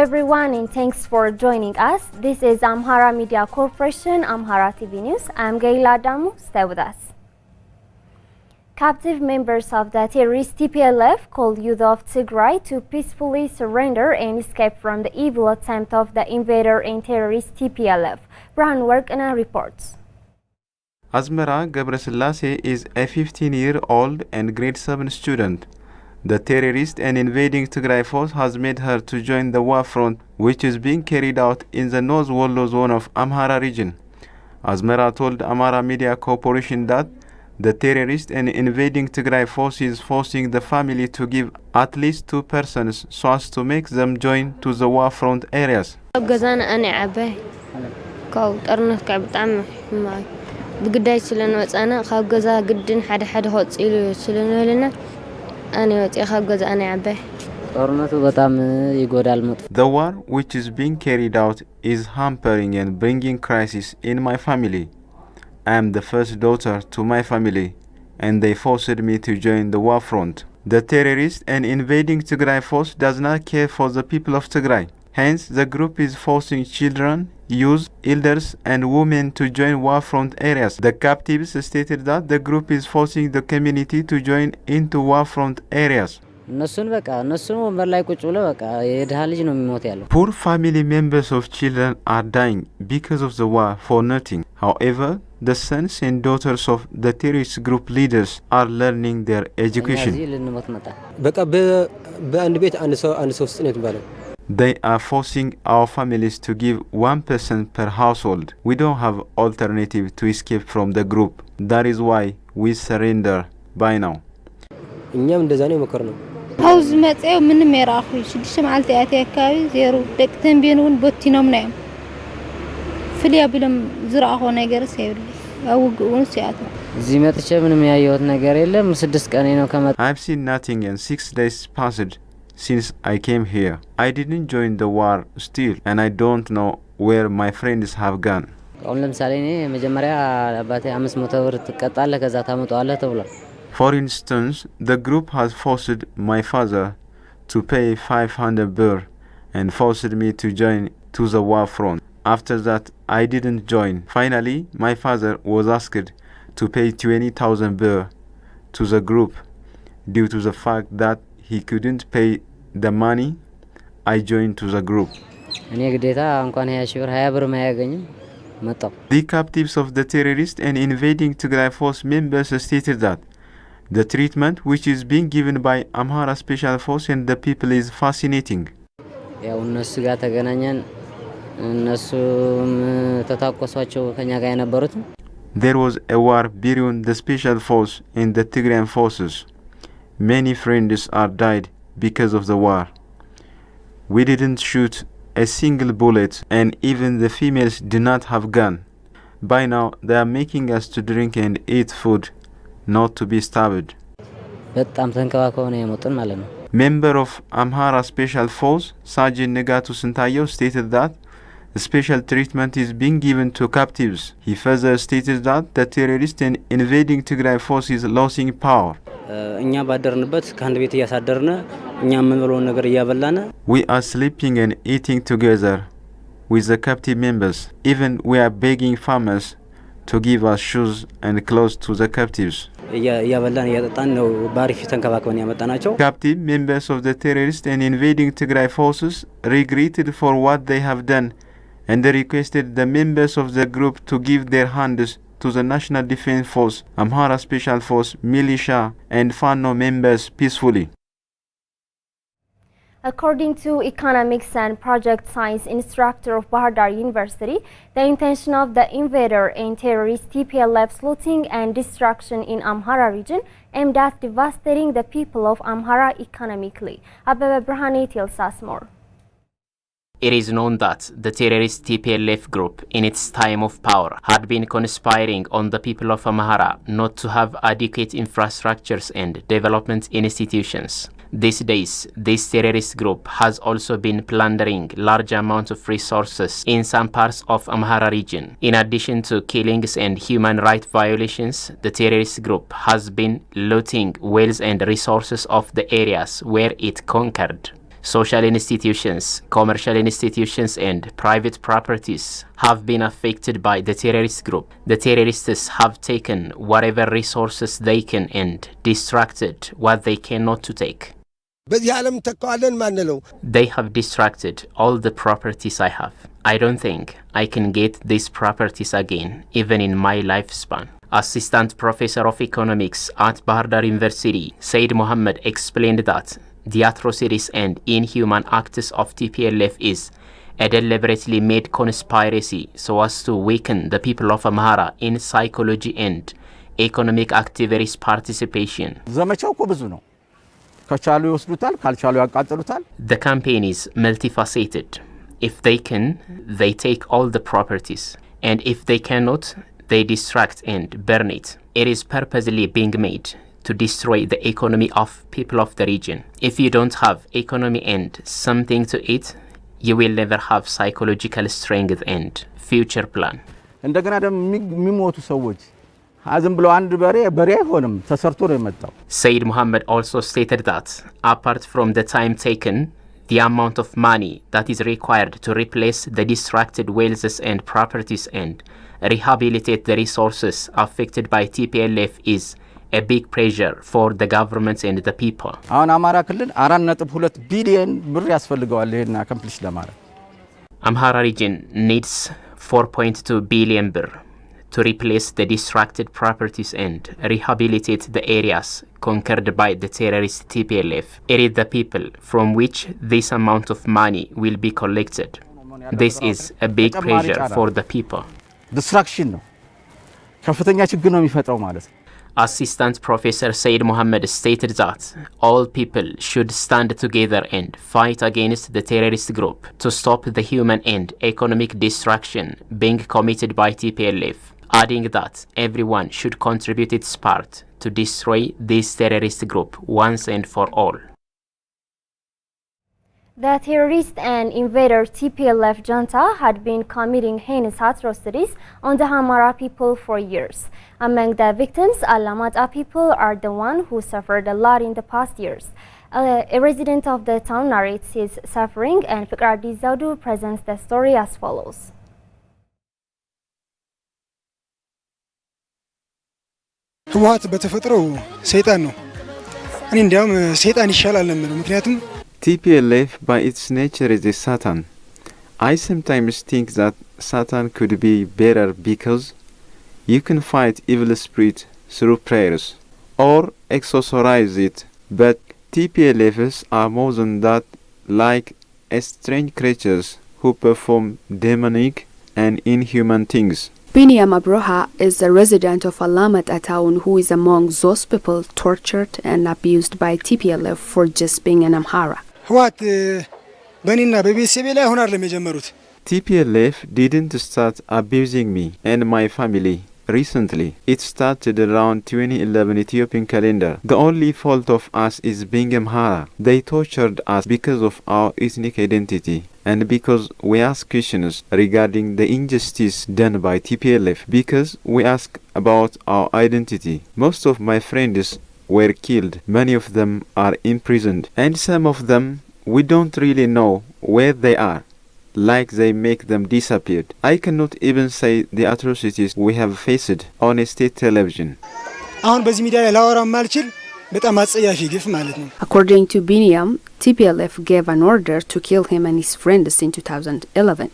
everyone, and thanks for joining us. This is Amhara Media Corporation, Amhara TV News. I'm Gaila Damu. Stay with us. Captive members of the terrorist TPLF called youth of Tigray to peacefully surrender and escape from the evil attempt of the invader and terrorist TPLF. Brian Workana reports. Amhara is a 15-year-old and grade 7 student. The terrorist and invading Tigray force has made her to join the war front, which is being carried out in the North Wollo zone of Amhara region. Amhara told Amhara Media Corporation that the terrorist and invading Tigray force is forcing the family to give at least 2 persons so as to make them join to the war front areas. The war which is being carried out is hampering and bringing crisis in my family. I am the first daughter to my family, and they forced me to join the war front. The terrorist and invading Tigray force does not care for the people of Tigray. Hence, the group is forcing children, youth, elders, and women to join war front areas. The captives stated that the group is forcing the community to join into war front areas. Poor family members of children are dying because of the war for nothing. However, the sons and daughters of the terrorist group leaders are learning their education. They are forcing our families to give 1% per household. We don't have alternative to escape from the group. That is why we surrender by now. هوز متأو من ميراخي شديش معلتي أتي كاوي زيرو دكتن بينون بوتينهم نعم فليا بلم زرعه نجار سيرلي أو ونسياته زيمات شبنا ميايوت نجار إلا مسدس كانينو كمان. I've seen nothing and 6 days passed since I came here. I didn't join the war still, and I don't know where my friends have gone. For instance, the group has forced my father to pay 500 birr and forced me to join to the war front. After that, I didn't join. Finally, my father was asked to pay 20,000 birr to the group. Due to the fact that he couldn't pay the money, I joined to the group. The captives of the terrorist and invading Tigray force members stated that the treatment which is being given by Amhara Special Force and the people is fascinating. There was a war between the Special Force and the Tigrayan forces. Many friends are died because of the war. We didn't shoot a single bullet, and even the females do not have gun. By now, they are making us to drink and eat food, not to be starved. Member of Amhara Special Force, Sergeant Negatu Sintayo, stated that special treatment is being given to captives. He further stated that the terrorist and invading Tigray force is losing power. We are sleeping and eating together with the captive members. Even we are begging farmers to give us shoes and clothes to the captives. Captive members of the terrorist and invading Tigray forces regretted for what they have done, and they requested the members of the group to give their hands to the National Defense Force, Amhara Special Force, militia, and Fano members peacefully. According to economics and project science instructor of Bahar Dar University, the intention of the invader and terrorist TPLF's looting and destruction in Amhara region aimed at devastating the people of Amhara economically. Abebe Brahani tells us more. It is known that the terrorist TPLF group, in its time of power, had been conspiring on the people of Amhara not to have adequate infrastructures and development institutions. These days, this terrorist group has also been plundering large amounts of resources in some parts of Amhara region. In addition to killings and human rights violations, the terrorist group has been looting wells and resources of the areas where it conquered. Social institutions, commercial institutions and private properties have been affected by the terrorist group. The terrorists have taken whatever resources they can and distracted what they cannot to take. They have distracted all the properties I have. I don't think I can get these properties again, even in my lifespan. Assistant Professor of Economics at Bahar University, Said Mohammed, explained that the atrocities and inhuman acts of TPLF is a deliberately made conspiracy so as to weaken the people of Amhara in psychology and economic activities participation. The campaign is multifaceted. If they can, they take all the properties. And if they cannot, they distract and burn it. It is purposely being made to destroy the economy of people of the region. If you don't have economy and something to eat, you will never have psychological strength and future plan. Said Mohammed also stated that, apart from the time taken, the amount of money that is required to replace the distracted wealths and properties and rehabilitate the resources affected by TPLF is a big pressure for the governments and the people. Amhara region needs 4.2 billion birr to replace the distracted properties and rehabilitate the areas conquered by the terrorist TPLF. It is the people from which this amount of money will be collected. This is a big pressure for the people. Distraction. Assistant Professor Said Mohammed stated that all people should stand together and fight against the terrorist group to stop the human and economic destruction being committed by TPLF, adding that everyone should contribute its part to destroy this terrorist group once and for all. The terrorist and invader TPLF junta had been committing heinous atrocities on the Amhara people for years. Among the victims, Alamata people are the one who suffered a lot in the past years. A resident of the town narrates his suffering, and Fikradi Zaudu presents the story as follows. TPLF by its nature is a Satan. I sometimes think that Satan could be better because you can fight evil spirit through prayers or exorcise it, but TPLFs are more than that, like strange creatures who perform demonic and inhuman things. Biniam Abroha is a resident of Alamat town who is among those people tortured and abused by TPLF for just being an Amhara. TPLF didn't start abusing me and my family recently. It started around 2011 Ethiopian calendar. The only fault of us is being Amhara. They tortured us because of our ethnic identity and because we ask questions regarding the injustice done by TPLF, because we ask about our identity. Most of my friends were killed. Many of them are imprisoned, and some of them we don't really know where they are, like they make them disappear. I cannot even say the atrocities we have faced on a state television. According to Biniam, TPLF gave an order to kill him and his friends in 2011.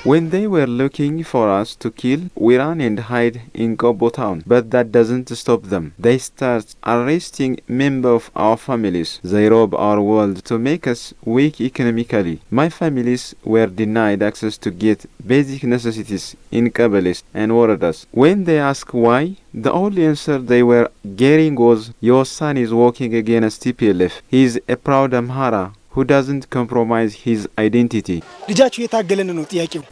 When they were looking for us to kill, we ran and hid in Kobo town, but that doesn't stop them. They start arresting members of our families. They rob our world to make us weak economically. My families were denied access to get basic necessities in Kabbalists and Waradas. When they asked why, the only answer they were getting was, "Your son is working against TPLF. He is a proud Amhara who doesn't compromise his identity."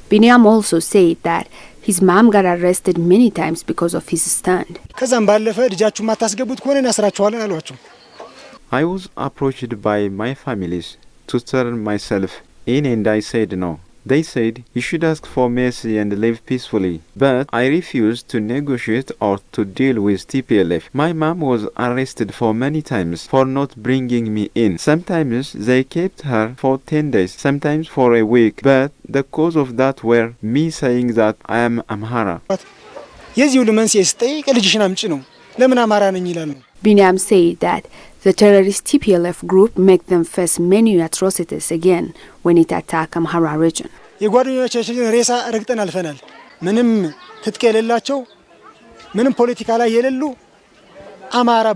Biniam also said that his mom got arrested many times because of his stand. I was approached by my families to turn myself in and I said no. They said he should ask for mercy and live peacefully. But I refused to negotiate or to deal with TPLF. My mom was arrested for many times for not bringing me in. Sometimes they kept her for 10 days, sometimes for a week. But the cause of that were me saying that I am Amhara. Binyam said that the terrorist TPLF group make them face many atrocities again when it attacked Amhara region.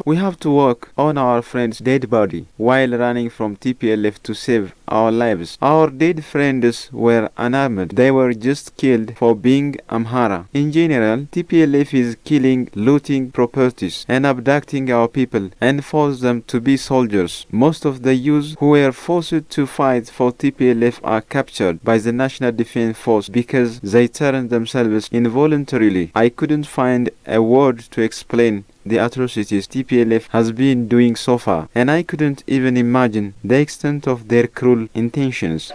We have to work on our friend's dead body while running from TPLF to save our lives. Our dead friends were unarmed. They were just killed for being Amhara. In general, TPLF is killing, looting properties, and abducting our people and force them to be soldiers. Most of the youths who were forced to fight for TPLF are captured by the National Defense Force because they turned themselves involuntarily. I couldn't find a word to explain the atrocities TPLF has been doing so far, and I couldn't even imagine the extent of their cruel intentions.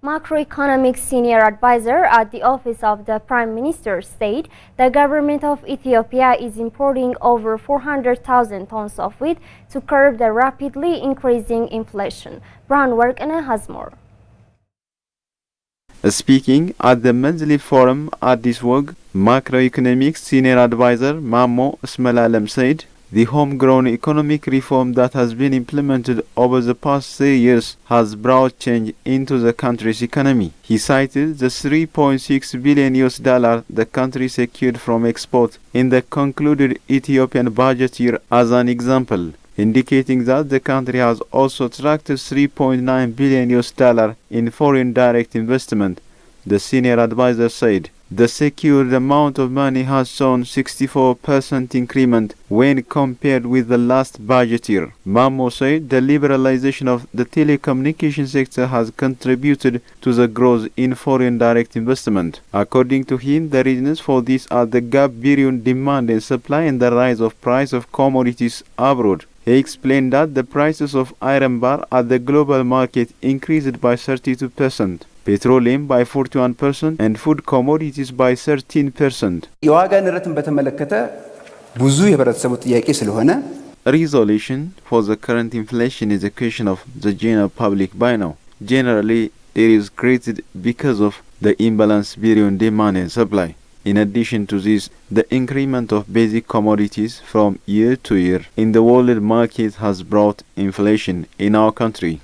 Macroeconomic senior advisor at the office of the Prime Minister said the government of Ethiopia is importing over 400,000 tons of wheat to curb the rapidly increasing inflation. Brown Workana has more. Speaking at the monthly forum at this work, macroeconomic senior advisor Mamo Smelalam said the homegrown economic reform that has been implemented over the past 3 years has brought change into the country's economy. He cited the $3.6 billion the country secured from export in the concluded Ethiopian budget year as an example, indicating that the country has also attracted $3.9 billion in foreign direct investment. The senior advisor said the secured amount of money has shown 64% increment when compared with the last budget year. Mamo said the liberalization of the telecommunication sector has contributed to the growth in foreign direct investment. According to him, the reasons for this are the gap between demand and supply and the rise of price of commodities abroad. He explained that the prices of iron bar at the global market increased by 32%, petroleum by 41%, and food commodities by 13%. Resolution for the current inflation is a question of the general public by now. Generally, it is created because of the imbalance between demand and supply. In addition to this, the increment of basic commodities from year to year in the world market has brought inflation in our country.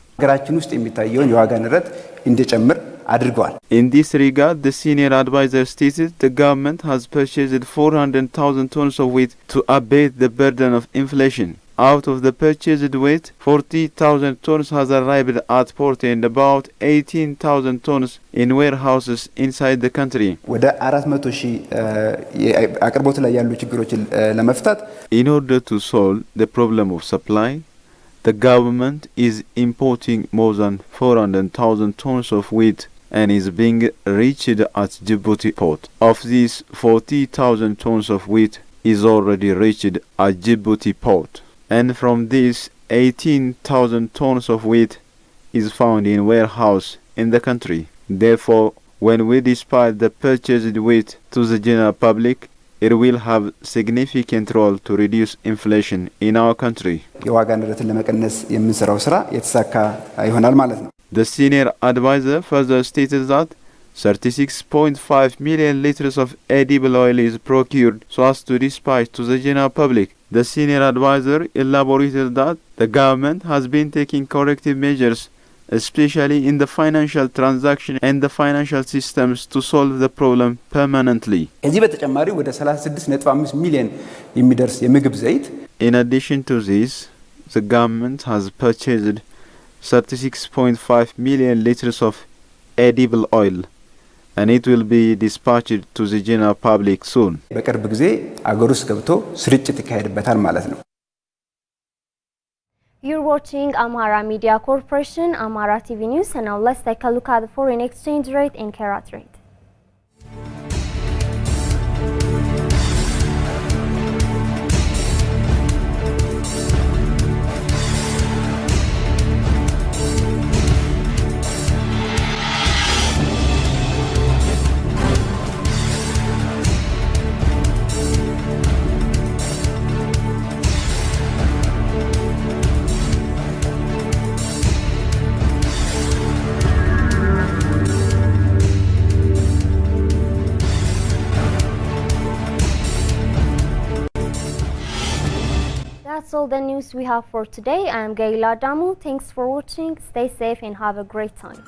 In this regard, the senior advisor stated the government has purchased 400,000 tons of wheat to abate the burden of inflation. Out of the purchased wheat, 40,000 tons has arrived at port and about 18,000 tons in warehouses inside the country. In order to solve the problem of supply, the government is importing more than 400,000 tons of wheat and is being reached at Djibouti port. Of these, 40,000 tons of wheat is already reached at Djibouti port. And from this, 18,000 tons of wheat is found in warehouse in the country. Therefore, when we dispatch the purchased wheat to the general public, it will have significant role to reduce inflation in our country. The senior advisor further stated that 36.5 million liters of edible oil is procured so as to dispatch to the general public. The senior advisor elaborated that the government has been taking corrective measures, especially in the financial transaction and the financial systems, to solve the problem permanently. In addition to this, the government has purchased 36.5 million liters of edible oil, and it will be dispatched to the general public soon. You're watching Amhara Media Corporation, Amhara TV News, and now let's take a look at the foreign exchange rate and carat rate. the news we have for today. I'm Gaila Damu. Thanks for watching. Stay safe and have a great time.